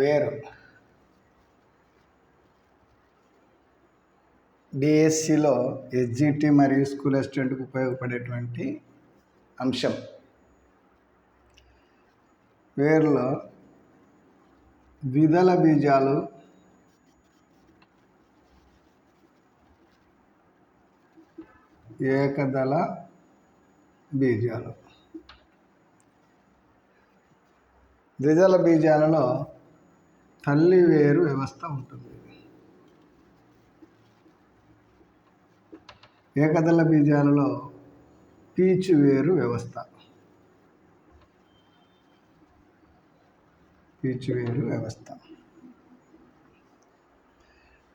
వేరు డిఎస్సిలో ఎస్జిటి మరియు స్కూల్ అసిస్టెంట్కి ఉపయోగపడేటువంటి అంశం. వేరులో ద్విదళ బీజాలు, ఏకదళ బీజాలు. ద్విదళ బీజాలలో తల్లి వేరు వ్యవస్థ ఉంటుంది. ఏకదళ బీజాలలో పీచు వేరు వ్యవస్థ.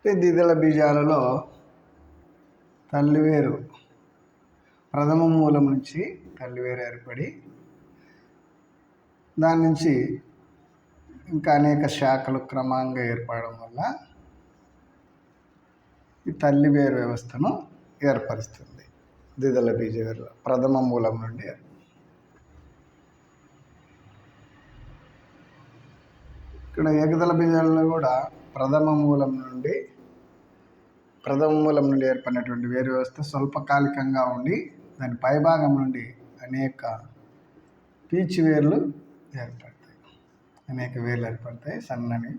ద్విదళ బీజాలలో తల్లివేరు ప్రథమ మూలం నుంచి తల్లివేరు ఏర్పడి దాని నుంచి ఇంకా అనేక శాఖలు క్రమంగా ఏర్పడడం వల్ల ఈ తల్లివేరు వ్యవస్థను ఏర్పరుస్తుంది. ద్విదళ బీజవేరు ప్రథమ మూలం నుండి. ఇక్కడ ఏకదళ బీజాలలో కూడా ప్రథమ మూలం నుండి ఏర్పడినటువంటి వేరు వ్యవస్థ స్వల్పకాలికంగా ఉండి దాని పైభాగం నుండి అనేక పీచు వేర్లు ఏర్పడతాయి. సన్నని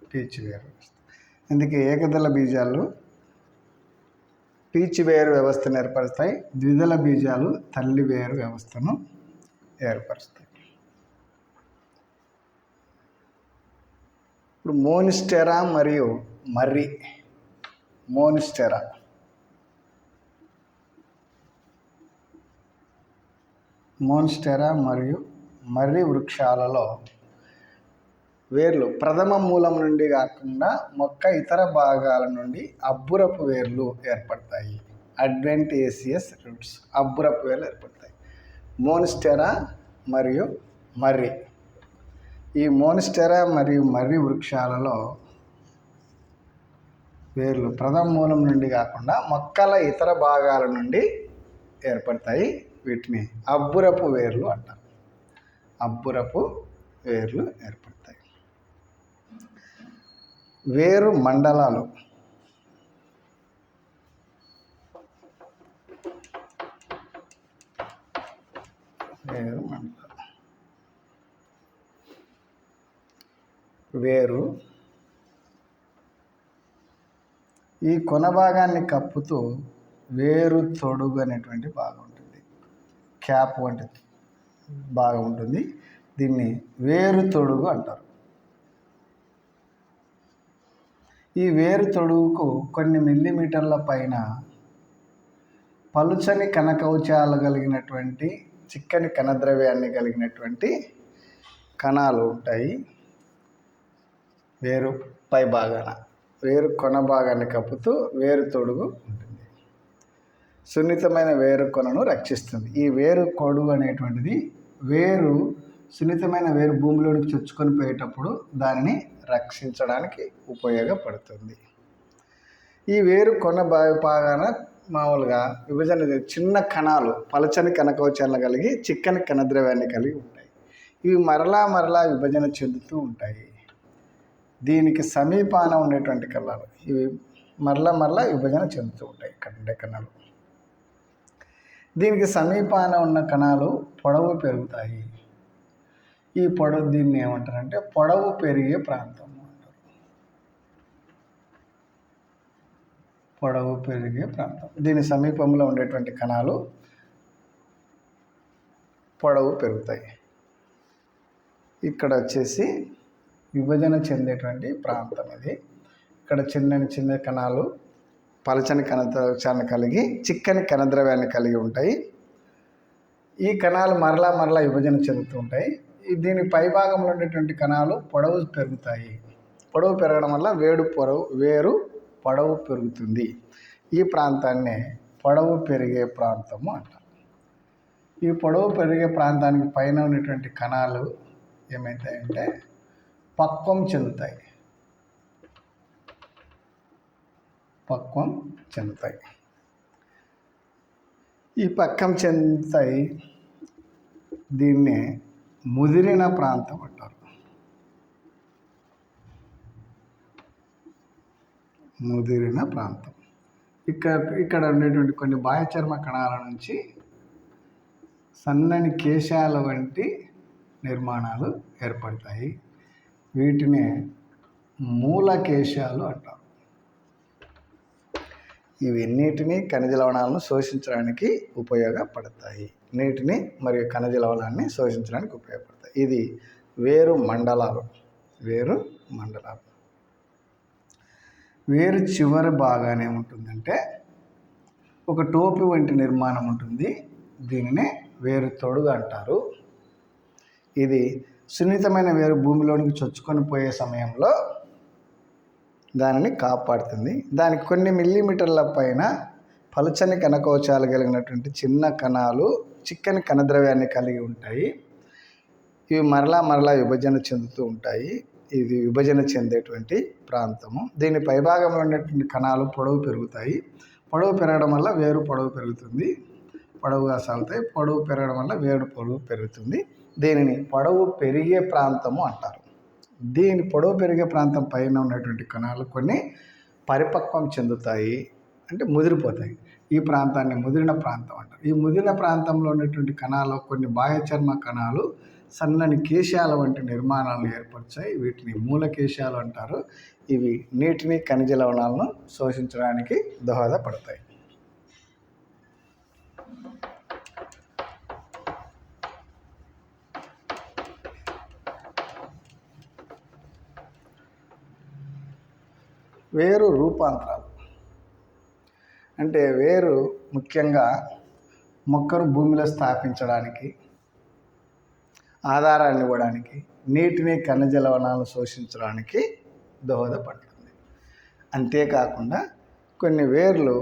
పీచు వేరు వ్యవస్థ. అందుకే ఏకదళ బీజాలు పీచు వేరు వ్యవస్థను ఏర్పరుస్తాయి. ద్విదళ బీజాలు తల్లి వేరు వ్యవస్థను ఏర్పరుస్తాయి. ఇప్పుడు మోనిస్టెరా మరియు మర్రి. మోనిస్టెరా మరియు మర్రి వృక్షాలలో వేర్లు ప్రథమ మూలం నుండి కాకుండా మొక్క ఇతర భాగాల నుండి అబ్బురపు వేర్లు ఏర్పడతాయి. అడ్వెంటిషియస్ రూట్స్, అబ్బురపు వేర్లు ఏర్పడతాయి. మోనిస్టెరా మరియు మర్రి. ఈ మోనిస్టెరా మరియు మర్రి వృక్షాలలో వేర్లు ప్రథమ మూలం నుండి కాకుండా మొక్కల ఇతర భాగాల నుండి ఏర్పడతాయి. వీటిని అబ్బురపు వేర్లు అంటారు. అబ్బురపు వేర్లు ఏర్పడతాయి. వేరు మండలాలు. వేరు ఈ కొన భాగాన్ని కప్పుతూ వేరు తొడుగు అనేటువంటి భాగం ఉంటుంది. క్యాప్ వంటి భాగం ఉంటుంది. దీన్ని వేరు తొడుగు అంటారు. ఈ వేరు తొడుగుకు కొన్ని మిల్లీమీటర్ల పైన పలుచని కణకవచాలు కలిగినటువంటి చిక్కని కణద్రవ్యాన్ని కలిగినటువంటి కణాలు ఉంటాయి. వేరు పై భాగాన వేరు కొన భాగాన్ని కప్పుతూ వేరు తొడుగు ఉంటుంది. సున్నితమైన వేరు కొనను రక్షిస్తుంది. ఈ వేరు కొడు అనేటువంటిది సున్నితమైన వేరు భూమిలోనికి చొచ్చుకొని పోయేటప్పుడు దానిని రక్షించడానికి ఉపయోగపడుతుంది. ఈ వేరు కొన భాగాన మామూలుగా విభజన చిన్న కణాలు పలచని కణకవచాలను కలిగి చిక్కని కణద్రవ్యాన్ని కలిగి ఉంటాయి. ఇవి మరలా విభజన చెందుతూ ఉంటాయి. దీనికి సమీపాన ఉండేటువంటి కణాలు ఇవి మరలా విభజన చెందుతూ ఉంటాయి. ఇక్కడ ఉండే కణాలు దీనికి సమీపాన ఉన్న కణాలు పొడవు పెరుగుతాయి. ఈ దీన్ని ఏమంటారంటే పొడవు పెరిగే ప్రాంతం అంటారు. పొడవు పెరిగే ప్రాంతం. దీని సమీపంలో ఉండేటువంటి కణాలు పొడవు పెరుగుతాయి. ఇక్కడ వచ్చేసి విభజన చెందేటువంటి ప్రాంతం ఇది. ఇక్కడ చిన్న కణాలు పలచని కణద్రవ్యాన్ని కలిగి చిక్కని కణద్రవ్యాన్ని కలిగి ఉంటాయి. ఈ కణాలు మరలా విభజన చెందుతూ ఉంటాయి. దీని పైభాగంలో ఉండేటువంటి కణాలు పొడవు పెరుగుతాయి. పొడవు పెరగడం వల్ల వేరు పొడవు పెరుగుతుంది. ఈ ప్రాంతాన్ని పొడవు పెరిగే ప్రాంతము అంటారు. ఈ పొడవు పెరిగే ప్రాంతానికి పైన ఉన్నటువంటి కణాలు ఏమవుతాయంటే పక్వం చెందుతాయి. ఈ పక్వం చెందుతాయి. దీన్ని ముదిరిన ప్రాంతం అంటారు. ముదిరిన ప్రాంతం. ఇక్కడ ఉండేటువంటి కొన్ని బాహ్యచర్మ కణాల నుంచి సన్నని కేశాల వంటి నిర్మాణాలు ఏర్పడతాయి. వీటిని మూలకేశాలు అంటారు. ఇవన్నిటిని ఖనిజ లవణాలను శోషించడానికి ఉపయోగపడతాయి. నీటిని మరియు ఖనిజ లవణాన్ని శోషించడానికి ఉపయోగపడతాయి. ఇది వేరు మండలాలు. వేరు చివరి భాగానే ఏముంటుందంటే ఒక టోపీ వంటి నిర్మాణం ఉంటుంది. దీనినే వేరు తొడుగు అంటారు. ఇది సున్నితమైన వేరు భూమిలోనికి చొచ్చుకొని పోయే సమయంలో దానిని కాపాడుతుంది. దానికి కొన్ని మిల్లీమీటర్ల పైన పలుచని కణకోశాలు కలిగినటువంటి చిన్న కణాలు చిక్కని కణద్రవ్యాన్ని కలిగి ఉంటాయి. ఇవి మరలా విభజన చెందుతూ ఉంటాయి. ఇది విభజన చెందేటువంటి ప్రాంతము. దీని పైభాగంలో ఉన్నటువంటి కణాలు పొడవు పెరుగుతాయి. పొడవు పెరగడం వల్ల వేరు పొడవు పెరుగుతుంది. పొడవుగా సాగుతాయి. పొడవు పెరగడం వల్ల వేరు పొడవు పెరుగుతుంది. దీనిని పొడవు పెరిగే ప్రాంతము అంటారు. దీని పొడవు పెరిగే ప్రాంతం పైన ఉన్నటువంటి కణాలు కొన్ని పరిపక్వం చెందుతాయి, అంటే ముదిరిపోతాయి. ఈ ప్రాంతాన్ని ముదిరిన ప్రాంతం అంటారు. ఈ ముదిరిన ప్రాంతంలో ఉన్నటువంటి కణాలు కొన్ని బాహ్యచర్మ కణాలు సన్నని కేశాల వంటి నిర్మాణాలను ఏర్పరిచాయి. వీటిని మూలకేశాలు అంటారు. ఇవి నీటిని ఖనిజ లవణాలను శోషించడానికి దోహదపడతాయి. వేరు రూపాంతరాలు అంటే వేరు ముఖ్యంగా మొక్కను భూమిలో స్థాపించడానికి, ఆధారాన్ని ఇవ్వడానికి, నీటిని ఖనిజ లవణాలను శోషించడానికి దోహదపడుతుంది. అంతేకాకుండా కొన్ని వేర్లు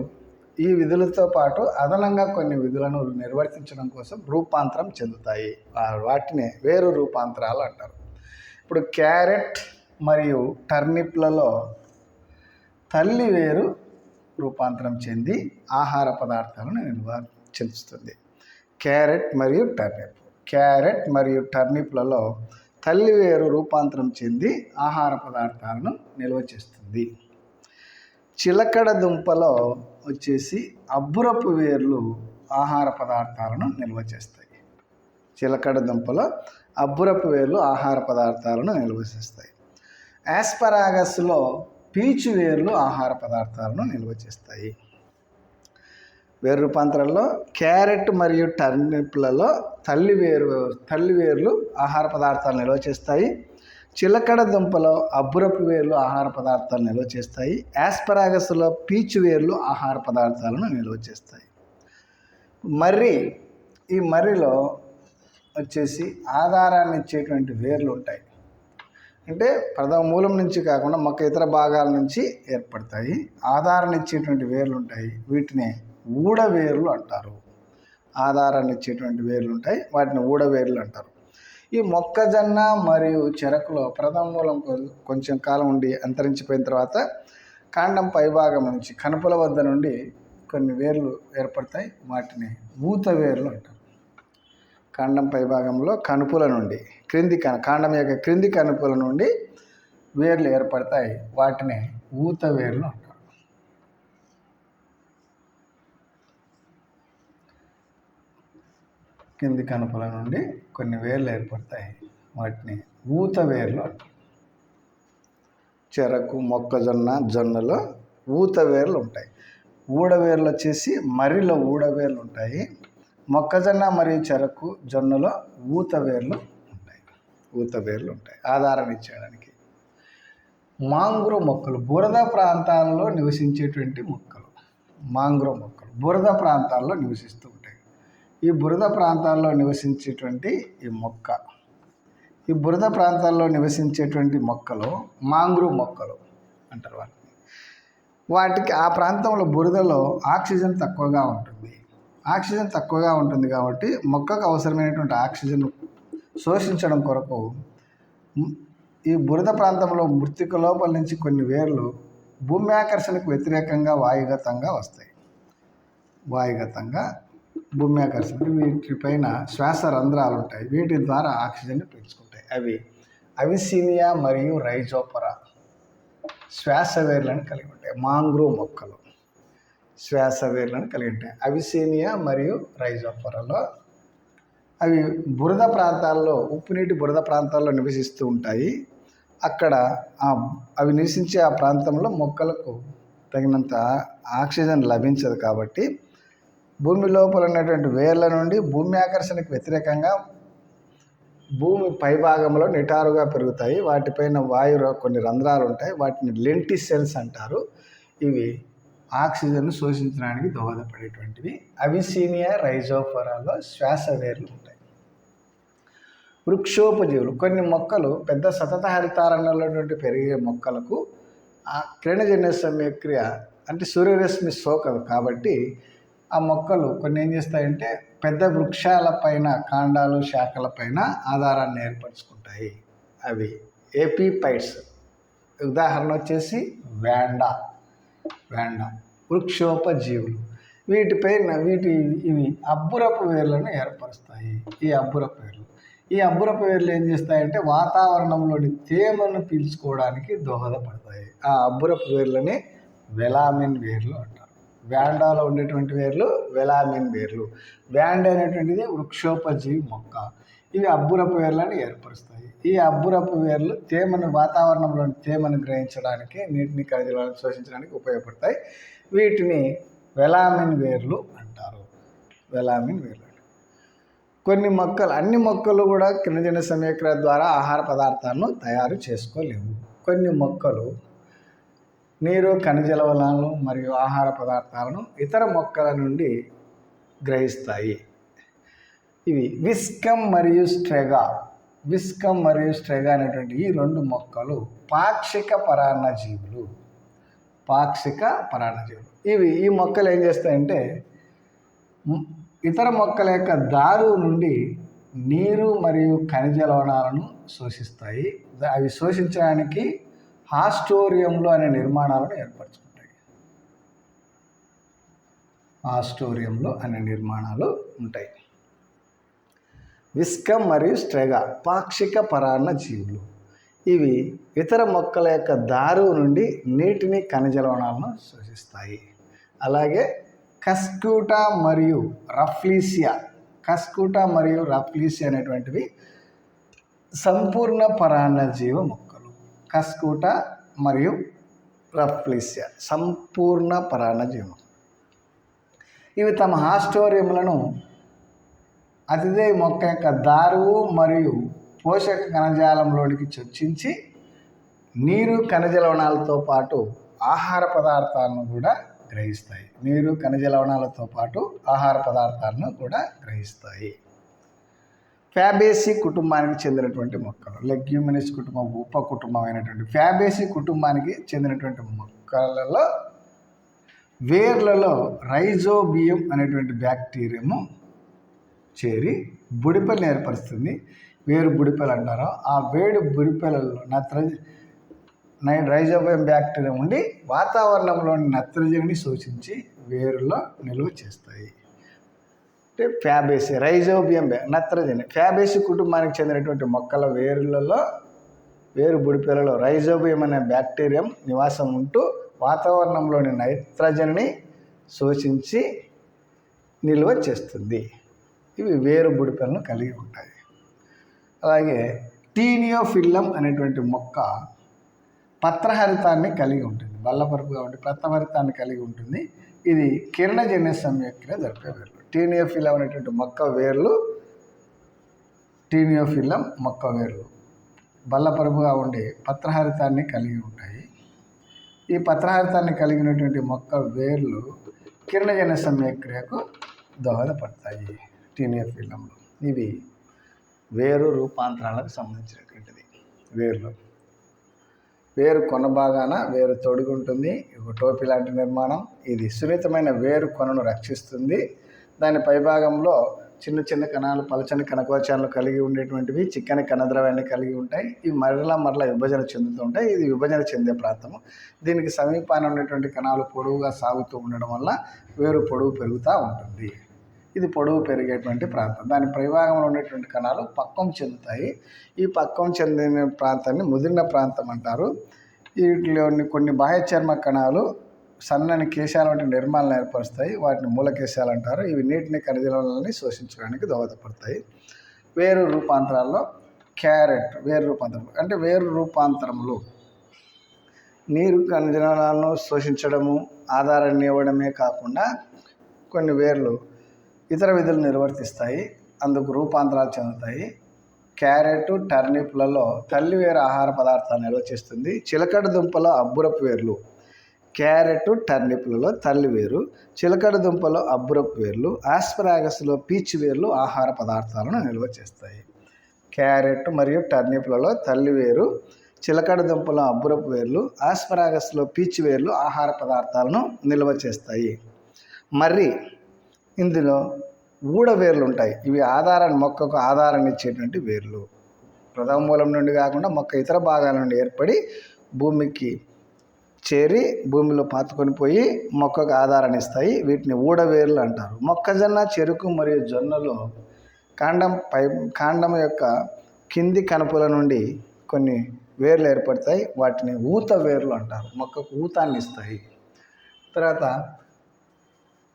ఈ విధులతో పాటు అదనంగా కొన్ని విధులను నిర్వర్తించడం కోసం రూపాంతరం చెందుతాయి. వాటిని వేరు రూపాంతరాలు అంటారు. ఇప్పుడు క్యారెట్ మరియు టర్నిప్లలో తల్లి వేరు రూపాంతరం చెంది ఆహార పదార్థాలను నిల్వ చెందుతుంది. క్యారెట్ మరియు టర్నిప్లలో తల్లి వేరు రూపాంతరం చెంది ఆహార పదార్థాలను నిల్వ చేస్తుంది. చిలకడ దుంపలో వచ్చేసి అబ్బురపు వేర్లు ఆహార పదార్థాలను నిల్వ చేస్తాయి. చిలకడ దుంపలో అబ్బురపు వేర్లు ఆహార పదార్థాలను నిల్వ చేస్తాయి. ఆస్పరాగస్లో పీచు వేర్లు ఆహార పదార్థాలను నిల్వ చేస్తాయి. వేరు రూపాంతరంలో క్యారెట్ మరియు టర్నిప్లలో తల్లి వేర్లు ఆహార పదార్థాలు నిల్వ చేస్తాయి. చిలకడ దుంపలో అబ్బురపు వేర్లు ఆహార పదార్థాలు నిల్వ చేస్తాయి. ఆస్పరాగస్లో పీచు వేర్లు ఆహార పదార్థాలను నిల్వ చేస్తాయి. ఈ మర్రిలో వచ్చేసి ఆధారాన్ని ఇచ్చేటువంటి వేర్లు ఉంటాయి. అంటే ప్రథమ మూలం నుంచి కాకుండా మొక్క ఇతర భాగాల నుంచి ఏర్పడతాయి. ఆధారాన్ని ఇచ్చేటువంటి వేర్లు ఉంటాయి. వీటిని ఊడవేర్లు అంటారు. ఆధారాన్ని ఇచ్చేటువంటి వేర్లు ఉంటాయి, వాటిని ఊడవేర్లు అంటారు. ఈ మొక్కజొన్న మరియు చెరకులో ప్రథమ మూలం కొంచెం కాలం ఉండి అంతరించిపోయిన తర్వాత కాండం పైభాగం నుంచి కనుపుల వద్ద నుండి కొన్ని వేర్లు ఏర్పడతాయి. వాటిని ఊత వేర్లు అంటారు. కాండం పైభాగంలో కనుపుల నుండి కాండం యొక్క క్రింది కనుపుల నుండి వేర్లు ఏర్పడతాయి. వాటిని ఊత వేర్లు అంటారు. కింది కనుపుల నుండి కొన్ని వేర్లు ఏర్పడతాయి. వాటిని ఊత వేర్లు అంటారు. చెరకు, మొక్కజొన్న, జొన్నలో ఊత వేర్లు ఉంటాయి. ఊడవేర్లు వచ్చేసి మర్రిలో ఊడవేర్లు ఉంటాయి. మొక్కజొన్న మరియు చెరకు, జొన్నలో ఊత వేర్లు ఉంటాయి ఆధారం ఇచ్చేయడానికి. మాంగ్రో మొక్కలు బురద ప్రాంతాల్లో నివసించేటువంటి మొక్కలు. బురద ప్రాంతాల్లో నివసిస్తూ ఉంటాయి. ఈ బురద ప్రాంతాల్లో నివసించేటువంటి ఈ బురద ప్రాంతాల్లో నివసించేటువంటి మొక్కలు మాంగ్రో మొక్కలు అంటారు. వాటికి ఆ ప్రాంతంలో బురదలో ఆక్సిజన్ తక్కువగా ఉంటుంది కాబట్టి మొక్కకు అవసరమైనటువంటి ఆక్సిజన్ శోషించడం కొరకు ఈ బురద ప్రాంతంలో మృత్తిక లోపల నుంచి కొన్ని వేర్లు భూమి ఆకర్షణకు వ్యతిరేకంగా వాయుగతంగా వస్తాయి. భూమి ఆకర్షణ వీటిపైన శ్వాస రంధ్రాలు ఉంటాయి. వీటి ద్వారా ఆక్సిజన్ని పీల్చుకుంటాయి. అవి అవిసీనియా మరియు రైజోపరా శ్వాసవేర్లను కలిగి ఉంటాయి. మాంగ్రూవ్ మొక్కలు శ్వాసవేర్లను కలిగి ఉంటాయి. అవిసీనియా మరియు రైజోఫోరాలో అవి బురద ప్రాంతాల్లో, ఉప్పునీటి బురద ప్రాంతాల్లో నివసిస్తూ ఉంటాయి. అక్కడ అవి నివసించే ఆ ప్రాంతంలో మొక్కలకు తగినంత ఆక్సిజన్ లభించదు కాబట్టి భూమి లోపల ఉన్నటువంటి వేర్ల నుండి భూమి ఆకర్షణకు వ్యతిరేకంగా భూమి పైభాగంలో నిటారుగా పెరుగుతాయి. వాటిపైన కొన్ని రంధ్రాలు ఉంటాయి. వాటిని లెంటిసెల్స్ అంటారు. ఇవి ఆక్సిజన్ శోషించడానికి దోహదపడేటువంటివి. అవిసీనియా రైజోఫోరాలో శ్వాసవేర్లు ఉంటాయి. వృక్షోపజీవులు కొన్ని మొక్కలు పెద్ద సతత హరితారణ్యంలో పెరిగే మొక్కలకు ఆ కిరణజన్య సమయక్రియ అంటే సూర్యరశ్మి సోకదు కాబట్టి ఆ మొక్కలు కొన్ని ఏం చేస్తాయంటే పెద్ద వృక్షాల పైన కాండాలు శాఖల పైన ఆధారాన్ని ఏర్పరచుకుంటాయి. అవి ఏపీపైట్స్. ఉదాహరణ వచ్చేసి వేండా వృక్షోపజీవులు. ఇవి అబ్బురపు వేర్లను ఏర్పరుస్తాయి. ఈ అబ్బురపు వేర్లు ఏం చేస్తాయంటే వాతావరణంలోని తేమను పీల్చుకోవడానికి దోహదపడతాయి. ఆ అబ్బురపు వేర్లని వెలామిన్ వేర్లు అంటారు. వేండాలో ఉండేటువంటి వేర్లు వెలామిన్ వేర్లు. వేండా అనేటువంటిది వృక్షోపజీవి మొక్క. ఇవి అబ్బురపు వేర్లను ఏర్పరుస్తాయి. ఈ అబ్బురపు వేర్లు వాతావరణంలోని తేమను గ్రహించడానికి, నీటిని ఖనిజాలను శోషించడానికి ఉపయోగపడతాయి. వీటిని వెలామిన్ వేర్లు అంటారు. అన్ని మొక్కలు కూడా కిరణజన్య సమయక్రియ ద్వారా ఆహార పదార్థాలను తయారు చేసుకోలేవు. కొన్ని మొక్కలు నీరు, ఖనిజ లవణాలు మరియు ఆహార పదార్థాలను ఇతర మొక్కల నుండి గ్రహిస్తాయి. ఇవి విస్కమ్ మరియు స్ట్రెగా అనేటువంటి ఈ రెండు మొక్కలు పాక్షిక పరాన్నజీవులు. ఈ మొక్కలు ఏం చేస్తాయంటే ఇతర మొక్కల యొక్క దారువు నుండి నీరు మరియు ఖనిజ లవణాలను శోషిస్తాయి. అవి శోషించడానికి హాస్టోరియంలు అనే నిర్మాణాలను ఉంటాయి. విస్కమ్ మరియు స్ట్రెగా పాక్షిక పరాన్న జీవులు. ఇవి ఇతర మొక్కల యొక్క దారువు నుండి నీటిని, ఖనిజ లవణాలను శోషిస్తాయి. అలాగే కస్క్యూటా మరియు రఫ్లీసియా అనేటువంటివి సంపూర్ణ పరాన్నజీవ మొక్కలు. కస్క్యూటా మరియు రఫ్లీసియా సంపూర్ణ పరాన్నజీవ. ఇవి తమ హాస్టోరియంలను అతిథేయ మొక్క యొక్క దారువు మరియు పోషక కణజాలంలోనికి చొచ్చించి నీరు, ఖనిజ లవణాలతో పాటు ఆహార పదార్థాలను కూడా గ్రహిస్తాయి. ఫ్యాబేసి కుటుంబానికి చెందినటువంటి మొక్కలు, లెగ్యూమినస్ కుటుంబం ఉపకుటుంబమైనటువంటి ఫ్యాబేసి కుటుంబానికి చెందినటువంటి మొక్కలలో వేర్లలో రైజోబియం అనేటువంటి బ్యాక్టీరియం చేరి బుడిపెలను ఏర్పరుస్తుంది. వేరు బుడిపెలు అంటారు. ఆ వేడి బుడిపెలలో రైజోబియం బ్యాక్టీరియం ఉండి వాతావరణంలోని నత్రజనిని శోషించి వేరులో నిల్వ చేస్తాయి. అంటే ఫ్యాబేసి రైజోబియం నత్రజని. ఫ్యాబేసి కుటుంబానికి చెందినటువంటి మొక్కల వేరు బుడిపెలలో రైజోబియం అనే బ్యాక్టీరియం నివాసం ఉంటూ వాతావరణంలోని నైట్రజన్ని శోషించి నిల్వ చేస్తుంది. ఇవి వేరు బుడిపెలను కలిగి ఉంటాయి. అలాగే టీనియోఫిల్లం అనేటువంటి మొక్క పత్రహరితాన్ని కలిగి ఉంటుంది. బల్లపరుపుగా ఉండి పత్రహరితాన్ని కలిగి ఉంటుంది. ఇది కిరణజన్య సమయక్రియ జరిపే వేర్లు. టీనియోఫిల్లం అనేటువంటి మొక్క వేర్లు బల్లపరుపుగా ఉండి పత్రహరితాన్ని కలిగి ఉంటాయి. ఈ పత్రహరితాన్ని కలిగినటువంటి మొక్క వేర్లు కిరణజన్య సమయక్రియకు దోహదపడతాయి. టీనియోఫిల్లంలో ఇవి వేరు రూపాంతరాలకు సంబంధించినటువంటిది. వేరు కొన భాగాన వేరు తొడిగి ఉంటుంది. ఒక టోపీ లాంటి నిర్మాణం. ఇది సున్నితమైన వేరు కొనను రక్షిస్తుంది. దాని పైభాగంలో చిన్న చిన్న కణాలు, పలచని కణకోశాలను కలిగి ఉండేటువంటివి, చిక్కని కణద్రవ్యాన్ని కలిగి ఉంటాయి. ఇవి మరలా విభజన చెందుతూ ఉంటాయి. ఇది విభజన చెందే ప్రాంతము. దీనికి సమీపాన ఉన్నటువంటి కణాలు పొడవుగా సాగుతూ ఉండడం వల్ల వేరు పొడవు పెరుగుతూ ఉంటుంది. ఇది పొడవు పెరిగేటువంటి ప్రాంతం. దాని పైభాగంలో ఉండేటువంటి కణాలు పక్వం చెందుతాయి. ఈ పక్వం చెందిన ప్రాంతాన్ని ముదిరిన ప్రాంతం అంటారు. వీటిలోని కొన్ని బాహ్య చర్మ కణాలు సన్నని కేశాల వంటి నిర్మాణాలను ఏర్పరుస్తాయి. వాటిని మూల కేశాలు అంటారు. ఇవి నీటిని, ఖనిజాలని శోషించడానికి దోహదపడతాయి. వేరు రూపాంతరాల్లో క్యారెట్ వేరు రూపాంతరం అంటే వేరు రూపాంతరములు నీరు, ఖనిజాలను శోషించడము, ఆధారాన్ని ఇవ్వడమే కాకుండా కొన్ని వేర్లు ఇతర విధులు నిర్వర్తిస్తాయి. అందుకు రూపాంతరాలు చెందుతాయి. క్యారెట్, టర్నిప్లలో తల్లివేరు ఆహార పదార్థాలను నిల్వ చేస్తుంది. చిలకడ దుంపలో అబ్బురపు వేర్లు. క్యారెట్, టర్నిప్లలో తల్లివేరు, చిలకడ దుంపలో అబ్బురపు వేర్లు, ఆస్పరాగస్లో పీచు వేర్లు ఆహార పదార్థాలను నిల్వ చేస్తాయి. క్యారెట్ మరియు టర్నిప్లలో తల్లివేరు, చిలకడ దుంపలో అబ్బురపు వేర్లు, ఆస్పరాగస్లో పీచు వేర్లు ఆహార పదార్థాలను నిల్వ చేస్తాయి. మర్రి ఇందులో ఊడవేర్లు ఉంటాయి. ఇవి మొక్కకు ఆధారాన్ని ఇచ్చేటువంటి వేర్లు. ప్రథమ మూలం నుండి కాకుండా మొక్క ఇతర భాగాల నుండి ఏర్పడి భూమికి చేరి భూమిలో పాతుకొని పోయి మొక్కకు ఆధారాన్ని ఇస్తాయి. వీటిని ఊడవేర్లు అంటారు. మొక్కజొన్న, చెరుకు మరియు జొన్నలో కాండం యొక్క కింది కనుపుల నుండి కొన్ని వేర్లు ఏర్పడతాయి. వాటిని ఊత వేర్లు అంటారు. మొక్కకు ఊతాన్ని ఇస్తాయి. తర్వాత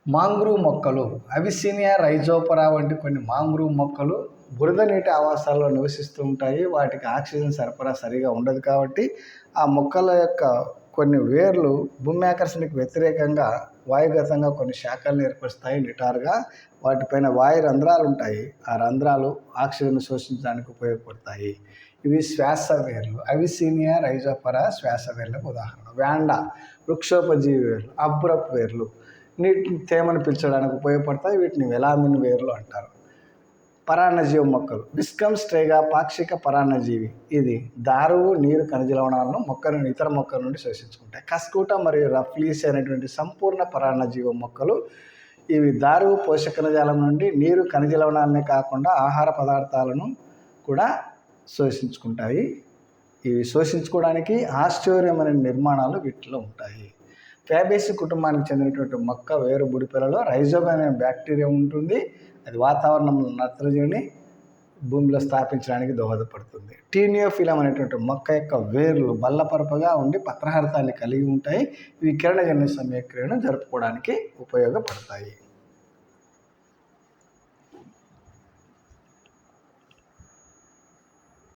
మాంగ్రూవ్ మొక్కలు, అవిసీనియా రైజోపరా వంటి కొన్ని మాంగ్రూవ్ మొక్కలు బురద నీటి ఆవాసాల్లో నివసిస్తూ ఉంటాయి. వాటికి ఆక్సిజన్ సరఫరా సరిగా ఉండదు కాబట్టి ఆ మొక్కల యొక్క కొన్ని వేర్లు భూమి ఆకర్షణకు వ్యతిరేకంగా వాయుగతంగా కొన్ని శాఖలను ఏర్పరుస్తాయి నిటారుగా. వాటిపైన వాయు రంధ్రాలు ఉంటాయి. ఆ రంధ్రాలు ఆక్సిజన్ శోషించడానికి ఉపయోగపడతాయి. ఇవి శ్వాస వేర్లు. అవిసీనియా రైజోపరా శ్వాస వేర్లకు ఉదాహరణ. వ్యాండా వృక్షోపజీవి వేర్లు, అబ్బురపు వేర్లు నీటిని తేమను పీల్చడానికి ఉపయోగపడతాయి. వీటిని వెలామిన్ వేర్లు అంటారు. పరాన్నజీవి మొక్కలు, విస్కమ్ స్ట్రేగా పాక్షిక పరాన్నజీవి. ఇది దారువు, నీరు, ఖనిజ లవణాలను మొక్క నుండి ఇతర మొక్కల నుండి శోషించుకుంటాయి. కస్కూటా మరియు రఫ్లీస్ అనేటువంటి సంపూర్ణ పరాన్నజీవ మొక్కలు. ఇవి దారువు, పోషక కణజాలం నుండి నీరు, ఖనిజ లవణాలనే కాకుండా ఆహార పదార్థాలను కూడా శోషించుకుంటాయి. ఇవి శోషించుకోవడానికి ఆస్టోరియం అనే నిర్మాణాలు వీటిలో ఉంటాయి. ఫ్యాబేసి కుటుంబానికి చెందినటువంటి మొక్క వేరు బుడిపెలలో రైజోమ్ అనే బ్యాక్టీరియా ఉంటుంది. అది వాతావరణంలో నత్రజనిని భూమిలో స్థాపించడానికి దోహదపడుతుంది. టీనియోఫిలం అనేటువంటి మొక్క యొక్క వేర్లు బల్లపరపగా ఉండి పత్రహరితాన్ని కలిగి ఉంటాయి. ఇవి కిరణజన్య సమయక్రియను జరుపుకోవడానికి ఉపయోగపడతాయి.